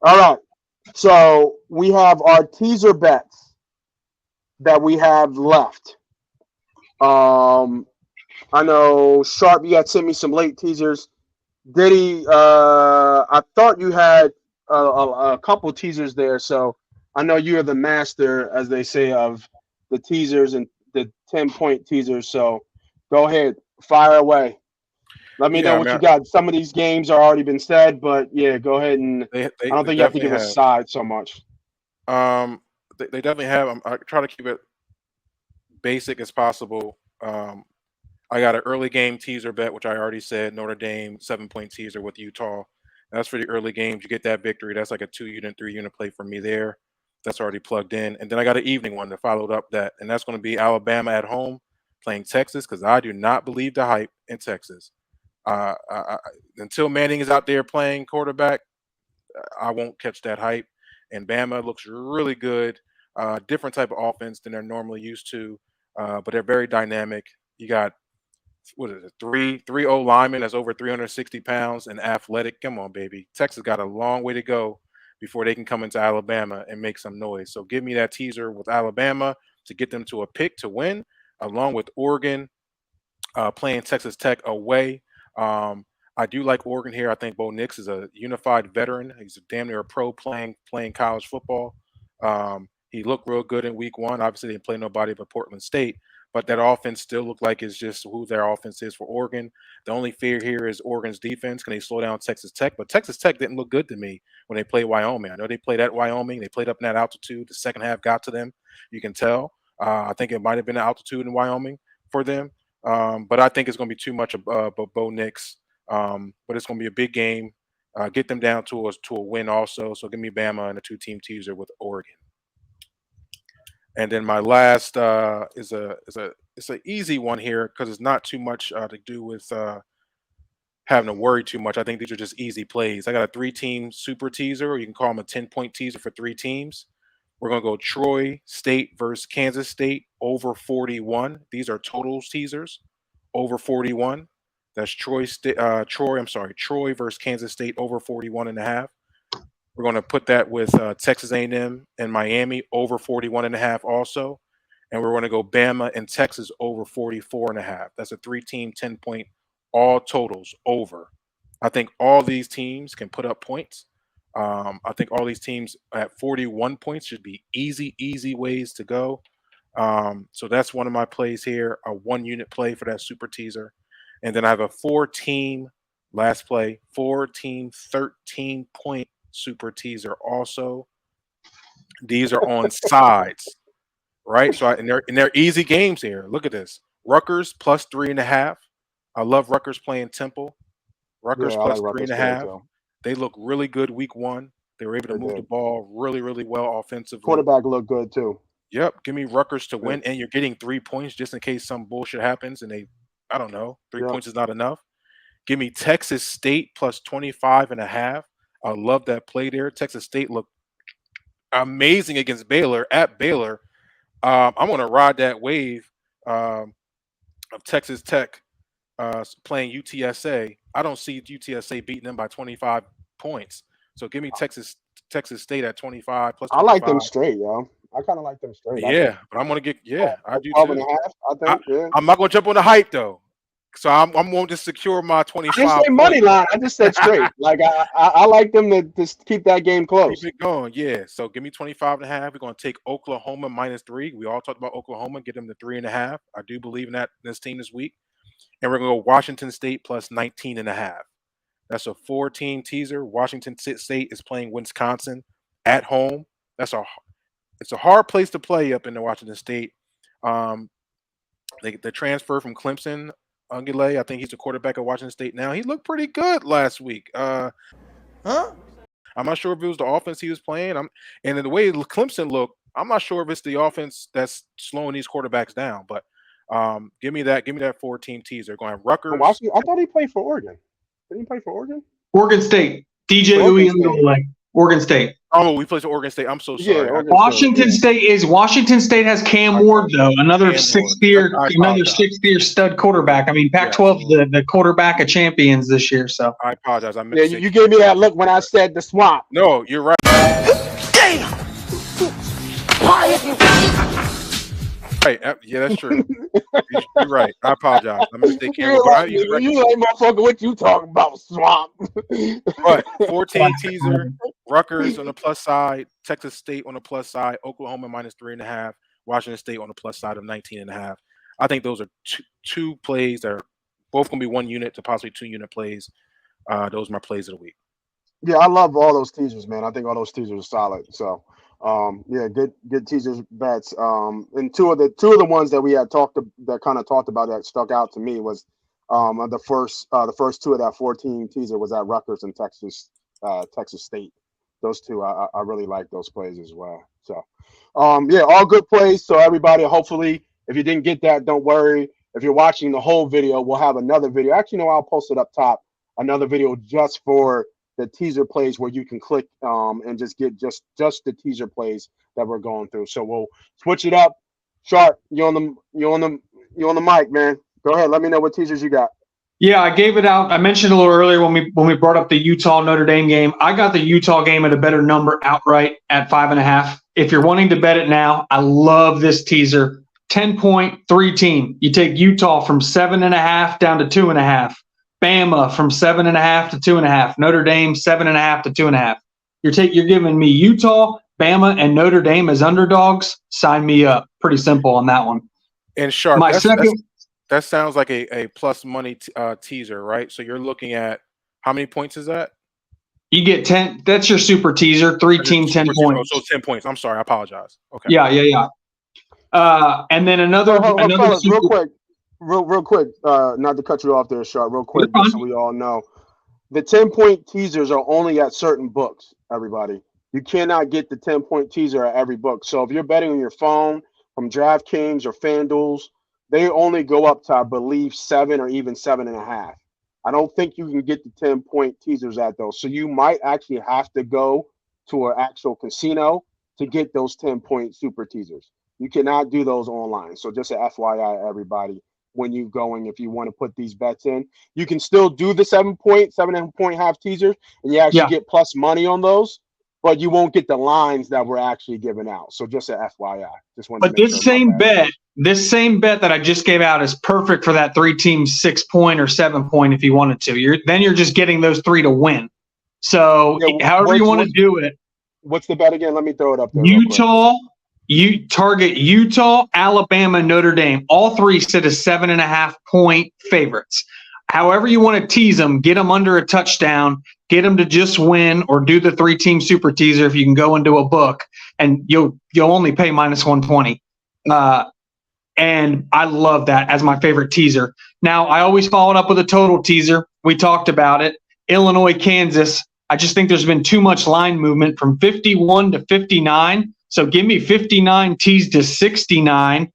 All right. So we have our teaser bets that we have left. I know Sharp, you had sent me some late teasers. Diddy, I thought you had a couple teasers there, so I know you are the master, as they say, of the teasers and the 10-point teasers. So go ahead, fire away. Let me know Yeah, I what mean, you got. Some of these games are already been said, but yeah, go ahead and I don't they think you have to definitely give a have. side so much. They definitely have. I try to keep it basic as possible. I got an early game teaser bet, which I already said. Notre Dame 7-point teaser with Utah. That's for the early games. You get that victory. That's like a 2-unit, 3-unit play for me there. That's already plugged in. And then I got an evening one that followed up that, and that's going to be Alabama at home playing Texas because I do not believe the hype in Texas. Until Manning is out there playing quarterback, I won't catch that hype. And Bama looks really good. Different type of offense than they're normally used to, but they're very dynamic. You got what is it, three O linemen that's over 360 pounds and athletic. Come on, baby. Texas got a long way to go before they can come into Alabama and make some noise. So give me that teaser with Alabama to get them to a pick to win, along with Oregon playing Texas Tech away. I do like Oregon here. I think Bo Nix is a unified veteran. He's damn near a pro playing college football. He looked real good in week one. Obviously, they didn't play nobody but Portland State, but that offense still looked like it's just who their offense is for Oregon. The only fear here is Oregon's defense. Can they slow down Texas Tech? But Texas Tech didn't look good to me when they played Wyoming. I know they played at Wyoming. They played up in that altitude. The second half got to them. You can tell. I think it might have been the altitude in Wyoming for them. But I think it's going to be too much of Bo Nix. But it's going to be a big game. Get them down to a win also. So give me Bama and a 2-team teaser with Oregon. And then my last it's an easy one here because it's not too much to do with having to worry too much. I think these are just easy plays. I got a 3-team super teaser, or you can call them a 10-point teaser for 3 teams. We're going to go Troy State versus Kansas State over 41. These are totals teasers over 41. That's Troy versus Kansas State over 41 and a half. We're going to put that with Texas A&M and Miami over 41 and a half also. And we're going to go Bama and Texas over 44 and a half. That's a 3-team 10-point all totals over. I think all these teams can put up points. I think all these teams at 41 points should be easy ways to go. So that's one of my plays here, a 1-unit play for that super teaser. And then I have a 4-team last play, 4-team 13-point super teaser also. These are on sides, right? So and they're easy games here. Look at this. Rutgers plus 3.5. I love Rutgers playing Temple. Rutgers Yeah, I plus like three Rutgers and a playing half. too. They look really good week one. They were able to They move the did. ball really well offensively. Quarterback looked good too. Yep. Give me Rutgers to Yeah. win, and you're getting 3 points just in case some bullshit happens and I don't know, 3 Yeah. points is not enough. Give me Texas State plus 25.5. I love that play there. Texas State looked amazing against Baylor at Baylor. I'm going to ride that wave of Texas Tech playing UTSA. I don't see UTSA beating them by 25 points. So give me Texas State at 25 plus I like 25. them straight, yo. I kind of like them straight. I think Yeah, but I'm gonna get I a do 12 and too. a half, I I, think. Yeah. I'm not gonna jump on the hype though. So I'm going to secure my I didn't 25 say money points. line. I just said straight. Like I like them to just keep that game Keep close. it going. Yeah. So give me 25.5. We're going to take Oklahoma -3. We all talked about Oklahoma. Get them to 3.5. I do believe in this team this week. And we're going to go Washington State plus 19.5. That's a 4-team teaser. Washington State is playing Wisconsin at home. It's a hard place to play up in the Washington State. The transfer from Clemson, Ungule, I think he's the quarterback at Washington State now. He looked pretty good last week. Huh? I'm not sure if it was the offense he was playing. And the way Clemson looked, I'm not sure if it's the offense that's slowing these quarterbacks down. But give me that 4-team teaser. Going Rutgers. I thought he played for Oregon. Didn't he play for Oregon? Oregon State. DJ Oregon State. Uyunglele. Oregon State. Oh, we played Oregon State. I'm so Yeah, sorry. Oregon Washington State has Cam Ward though, another Cam sixth Ward. year, I another apologize. 6th-year stud quarterback. I mean, Pac-12 the quarterback of champions this year. So I apologize. I meant Yeah, to say you gave me that look when I said the swamp. No, you're right. Damn! Right. Yeah, that's true. You're right. I apologize. I meant to say Cam You Ward. like, motherfucker, what you talking about, swamp? But 14 teaser, Rutgers on the plus side, Texas State on the plus side, Oklahoma -3.5, Washington State on the plus side of 19.5. I think those are two plays that are both going to be 1 unit to possibly 2 unit plays. Those are my plays of the week. Yeah, I love all those teasers, man. I think all those teasers are solid. So, yeah, good teasers bets. And two of the ones that we had talked about that stuck out to me was the first two of that 14 teaser was at Rutgers and Texas State. Those two, I really like those plays as well. So, yeah, all good plays. So everybody, hopefully, if you didn't get that, don't worry. If you're watching the whole video, we'll have another video. Actually, no, I'll post it up top. Another video just for the teaser plays where you can click and just get just the teaser plays that we're going through. So we'll switch it up. Sharp, you on the mic, man. Go ahead. Let me know what teasers you got. yeah, I gave it out. I mentioned a little earlier when we brought up the Utah Notre Dame game. I got the Utah game at a better number outright at 5.5. If you're wanting to bet it now, I love this teaser. 10-point 3-team. You take Utah from 7.5 down to 2.5. Bama from 7.5 to 2.5. Notre Dame 7.5 to 2.5. You're giving me Utah, Bama, and Notre Dame as underdogs. Sign me up. Pretty simple on that one. And Sharp, My second. that sounds like a plus money teaser, right? So you're looking at how many points is that? You get 10. That's your super teaser. 3-team, 10 points. So 10 points. I'm sorry. I apologize. Okay. Yeah. And then another fellas, super, real quick, not to cut you off there, Sharp, real quick, You're just so we all know. The 10-point teasers are only at certain books, everybody. You cannot get the 10-point teaser at every book. So if you're betting on your phone from DraftKings or FanDuels, they only go up to, I believe, 7 or even 7.5. I don't think you can get the 10-point teasers at those. So you might actually have to go to an actual casino to get those 10-point super teasers. You cannot do those online. So just an FYI, everybody, when you're going, if you want to put these bets in, you can still do the 7.5 teasers, and you actually get plus money on those, but you won't get the lines that were actually given out. So just an FYI. Just wanted But to make this same bet that I just gave out is perfect for that 3-team 6-point or 7-point if you wanted to. You're just getting those 3 to win. So however you want to do it. What's the bet again? Let me throw it up there. Utah. You target Utah, Alabama, Notre Dame. All 3 sit as 7.5-point favorites. However you want to tease them, get them under a touchdown, get them to just win, or do the 3-team super teaser if you can go into a book, and you'll only pay -120. And I love that as my favorite teaser. Now, I always follow it up with a total teaser. We talked about it. Illinois, Kansas. I just think there's been too much line movement from 51 to 59. So give me 59 teased to 69.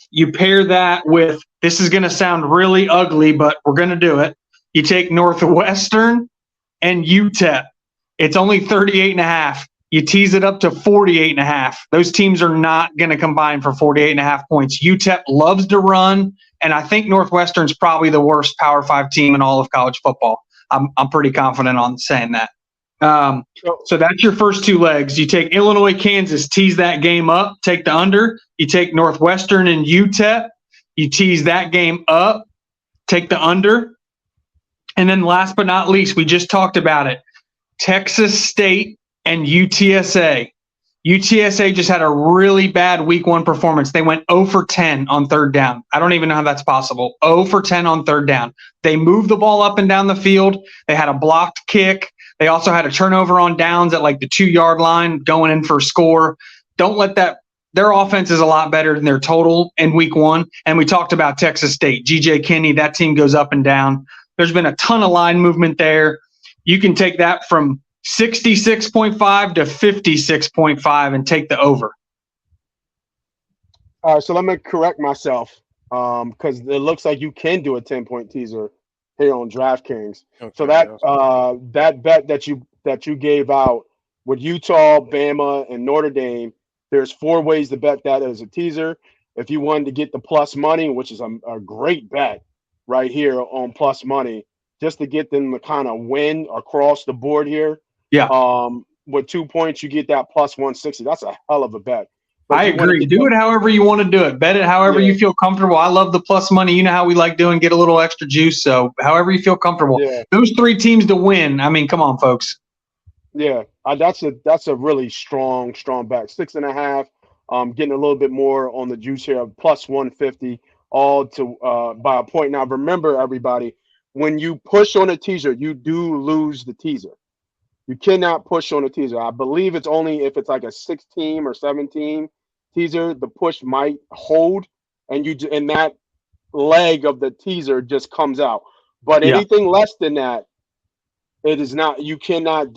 You pair that with, this is going to sound really ugly, but we're going to do it. You take Northwestern and UTEP. It's only 38.5. You tease it up to 48.5. Those teams are not going to combine for 48.5 points. UTEP loves to run, and I think Northwestern's probably the worst Power 5 team in all of college football. I'm pretty confident on saying that. So that's your first 2 legs. You take Illinois, Kansas, tease that game up, take the under. You take Northwestern and UTEP, you tease that game up, take the under. And then last but not least, we just talked about it, Texas State and UTSA. UTSA just had a really bad week 1 performance. They went 0 for 10 on 3rd down. I don't even know how that's possible. 0 for 10 on 3rd down. They moved the ball up and down the field. They had a blocked kick. They also had a turnover on downs at like the 2-yard line going in for a score. Don't let that. Their offense is a lot better than their total in week 1. And we talked about Texas State. G.J. Kinney, that team goes up and down. There's been a ton of line movement there. You can take that from 66.5 to 56.5 and take the over. All right, so let me correct myself because it looks like you can do a 10-point teaser here on DraftKings. Okay, so that bet that you gave out with Utah, Bama, and Notre Dame. There's 4 ways to bet that as a teaser. If you wanted to get the plus money, which is a great bet right here on plus money, just to get them to kind of win across the board here. Yeah, With 2 points, you get that plus 160. That's a hell of a bet. But I if you want to agree. get Do the it however you want to do it. Bet it however yeah, you feel comfortable. I love the plus money. You know how we like doing, get a little extra juice. So however you feel comfortable. yeah, Those 3 teams to win. I mean, come on, folks. yeah, that's a really strong bet. 6.5. Getting a little bit more on the juice here, plus 150, all to by a point. Now remember, everybody, when you push on a teaser, you do lose the teaser. You cannot push on a teaser. I believe it's only if it's like a 16 or 17 teaser, the push might hold, and and that leg of the teaser just comes out. But Yeah. anything less than that, it is not. You cannot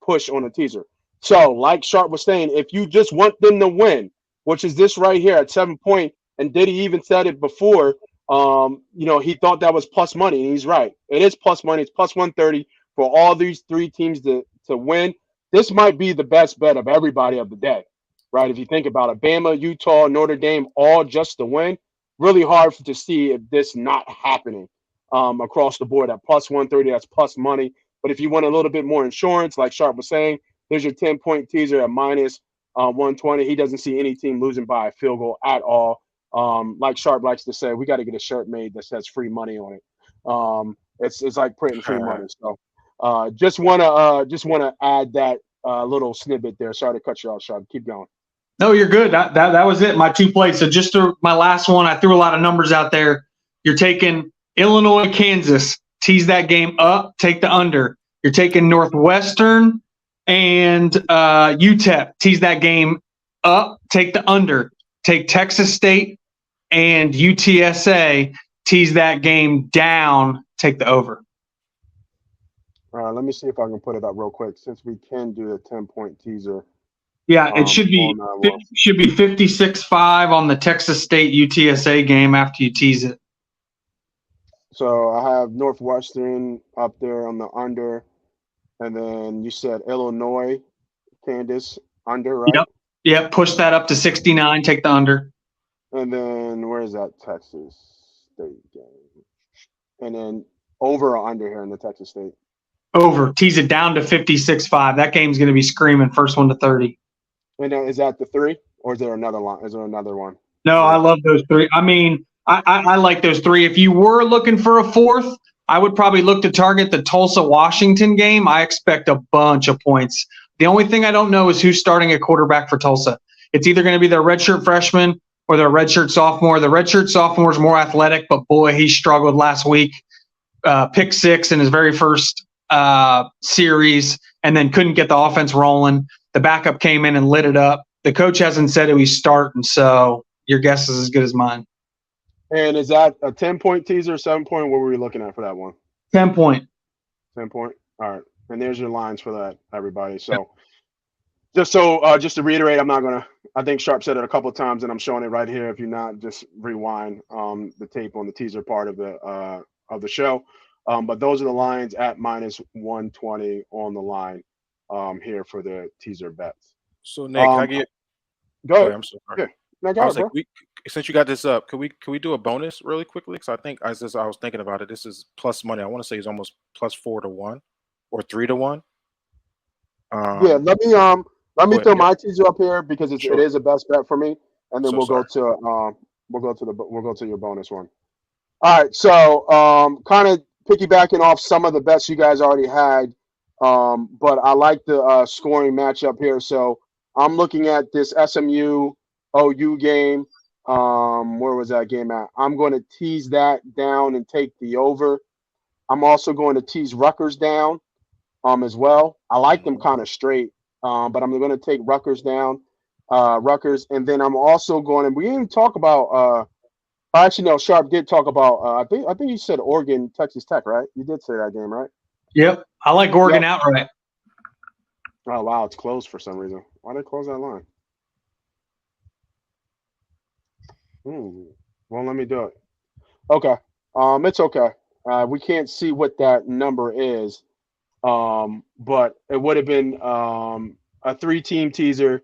push on a teaser. So, like Sharp was saying, if you just want them to win, which is this right here at 7 point, and Diddy even said it before. He thought that was plus money, and he's right. It is plus money. It's plus 130 for all these 3 teams to win. This might be the best bet of everybody of the day, right? If you think about it, Bama, Utah, Notre Dame, all just to win. Really hard to see if this not happening across the board at plus 130. That's plus money. But if you want a little bit more insurance, like Sharp was saying, there's your 10-point teaser at minus 120. He doesn't see any team losing by a field goal at all. Like Sharp likes to say, we got to get a shirt made that says free money on it. It's like printing free money. So just wanna add that little snippet there. Sorry to cut you off, Sharp. Keep going. No, you're good. That was it. My 2 plays. So just my last one, I threw a lot of numbers out there. You're taking Illinois, Kansas, tease that game up, take the under. You're taking Northwestern and UTEP, tease that game up, take the under. Take Texas State and UTSA, tease that game down, take the over. Let me see if I can put it up real quick since we can do a 10-point teaser. Yeah, it should be 56-5 on the Texas State UTSA game after you tease it. So I have Northwestern up there on the under, and then you said Illinois, Kansas under, right? Yep. Push that up to 69. Take the under. And then where is that Texas State game? And then over or under here in the Texas State? Over. Tease it down to 56-5. That game's going to be screaming. First one to 30. And is that the 3, or is there another line? Is there another one? No, I love those 3. I mean, I like those 3. If you were looking for a 4th, I would probably look to target the Tulsa-Washington game. I expect a bunch of points. The only thing I don't know is who's starting at quarterback for Tulsa. It's either going to be their redshirt freshman or their redshirt sophomore. The redshirt sophomore is more athletic, but boy, he struggled last week. Pick 6 in his very first series, and then couldn't get the offense rolling. The backup came in and lit it up. The coach hasn't said who he's starting, so your guess is as good as mine. And is that a 10-point teaser, 7-point? What were we looking at for that one? 10-point. 10-point. All right. And there's your lines for that, everybody. So just to reiterate, I think Sharp said it a couple of times, and I'm showing it right here. If you're not, just rewind the tape on the teaser part of the show. But those are the lines at minus 120 on the line here for the teaser bets. So Nick, can I get? Go ahead. I'm so sorry. Yeah. No, go I ahead, was like, since you got this up, can we do a bonus really quickly? Because I think I was thinking about it. This is plus money. I want to say it's almost plus 4 to 1 or 3 to 1. Yeah, let me throw my teaser up here because it is a best bet for me, and then we'll go to your bonus one. All right, so kind of piggybacking off some of the bets you guys already had, but I like the scoring matchup here. So I'm looking at this SMU OU game. Where was that game at? I'm going to tease that down and take the over. I'm also going to tease Rutgers down as well. I like them kind of straight, but I'm going to take Rutgers down. Rutgers, and then I'm also going to. We didn't talk about. Actually, no. Sharp did talk about. I think you said Oregon, Texas Tech, right? You did say that game, right? Yep, I like Oregon outright. Oh wow, it's closed for some reason. Why did they close that line? Won't let me do it. Okay. It's okay. We can't see what that number is. But it would have been a 3-team teaser.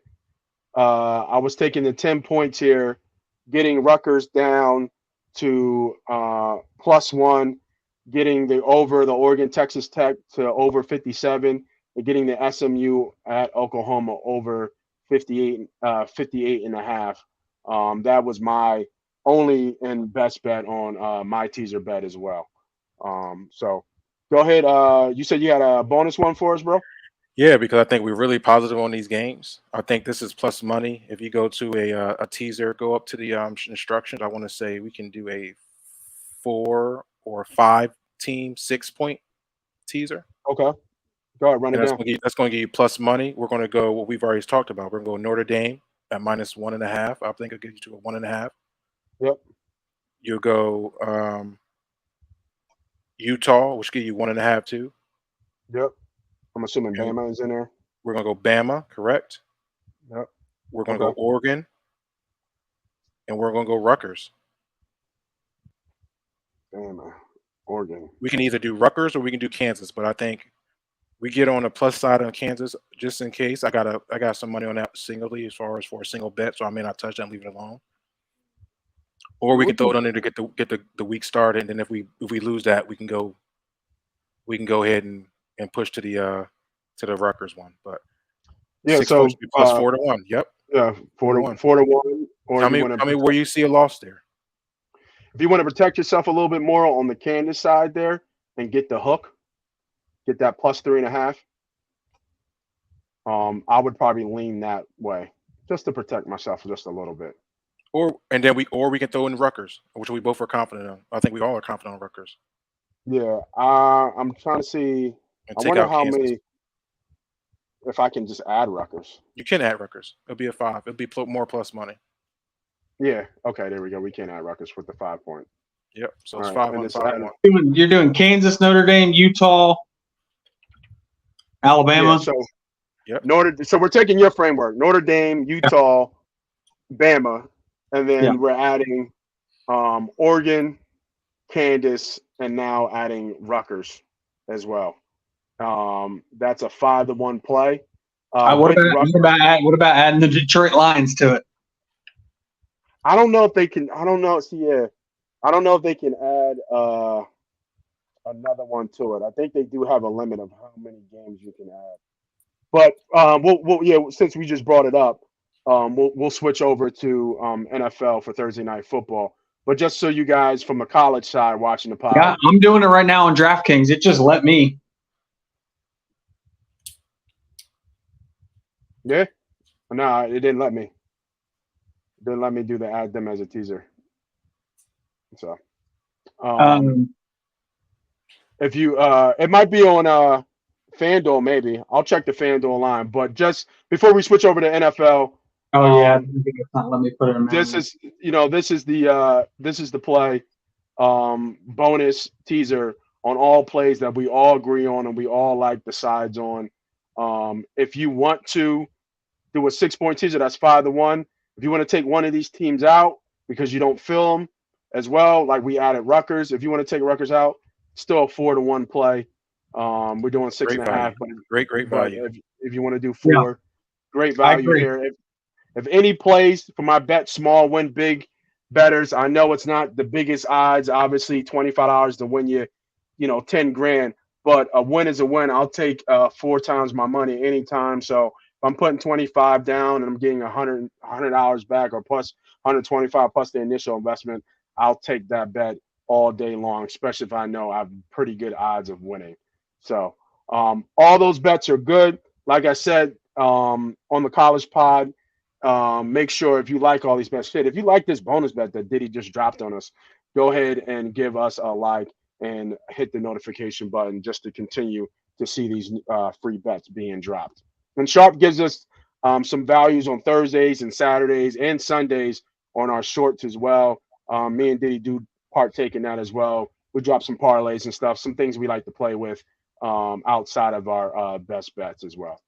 I was taking the 10 points here, getting Rutgers down to +1, getting the Oregon Texas Tech to over 57, and getting the SMU at Oklahoma over 58 and a half. That was my only and best bet on my teaser bet as well. So go ahead. You said you had a bonus one for us, bro? Yeah, because I think we're really positive on these games. I think this is plus money. If you go to a teaser, go up to the instructions. I want to say we can do a 4 or 5 team 6-point teaser, Okay. Go ahead, run it and down. that's going to give you plus money. We're going to go what we've already talked about. We're going to go Notre Dame at -1.5. I think it'll get you to a 1.5. Yep. You'll go Utah, which give you 1.5 too. Yep. I'm assuming And Bama is in there. we're going to go Bama, correct? Yep. We're going to Okay. go Oregon, and we're going to go Rutgers. Bama, Oregon. We can either do Rutgers or we can do Kansas, but I think we get on the plus side on Kansas just in case. I got some money on that singly as far as for a single bet, so I may not touch that and leave it alone. Or we We can throw can- it under to get the week started, and then if we lose that, we can go ahead and push to the Rutgers one. But Yeah. 6 So points would be plus 4-1. Yep, yeah, 4 to 4 to 1. 4 to 1. Or Tell you me want to where you see a loss there. if you want to protect yourself a little bit more on the Kansas side there and get the hook, get that +3.5. I would probably lean that way just to protect myself just a little bit. Or we can throw in Rutgers, which we both are confident on. I think we all are confident on Rutgers. Yeah. I'm trying to see. And I take wonder out how Kansas. many. If I can just add Rutgers. You can add Rutgers. It'll be a 5. It'll be more plus money. Yeah. Okay. There we go. We can add Rutgers with the 5 point. Yep. So All it's right, 5 and on it's 5 added. on. You're doing Kansas, Notre Dame, Utah, Alabama. Yeah. So Yep. So we're taking your framework: Notre Dame, Utah, Bama, and then Yeah. we're adding Oregon, Kansas, and now adding Rutgers as well. That's a 5-1 play. What With about Rutgers, what about adding the Detroit Lions to it? I don't know if they can. I don't know. See, yeah, I don't know if they can add another one to it. I think they do have a limit of how many games you can add. But yeah, since we just brought it up, we'll switch over to NFL for Thursday night football. But just so you guys from the college side watching the pod, Yeah, I'm doing it right now on DraftKings. It just let me. yeah, no, it didn't let me. It didn't let me do the add them as a teaser. So, if you, it might be on FanDuel maybe. I'll check the FanDuel line. But just before we switch over to NFL, Oh yeah, it's not let me put it in. this is this is the play bonus teaser on all plays that we all agree on and we all like the sides on. If you want to do a 6-point teaser, that's 5-1. If you want to take one of these teams out because you don't fill them as well, like we added Rutgers. If you want to take Rutgers out, still a 4-1 play. We're doing 6.5, but Great value. if you want to do 4, great I value agree. here. If any plays for my bet small win big betters, I know it's not the biggest odds, obviously $25 to win you, 10 grand, but a win is a win. I'll take 4 times my money anytime. So if I'm putting 25 down and I'm getting $100 back or plus 125 plus the initial investment, I'll take that bet all day long, especially if I know I have pretty good odds of winning. So all those bets are good. Like I said on the college pod, make sure if you like all these bets, if you like this bonus bet that Diddy just dropped on us, go ahead and give us a like and hit the notification button just to continue to see these free bets being dropped. And Sharp gives us some values on Thursdays and Saturdays and Sundays on our shorts as well. Me and Diddy do partake in that as well. We drop some parlays and stuff, some things we like to play with outside of our best bets as well.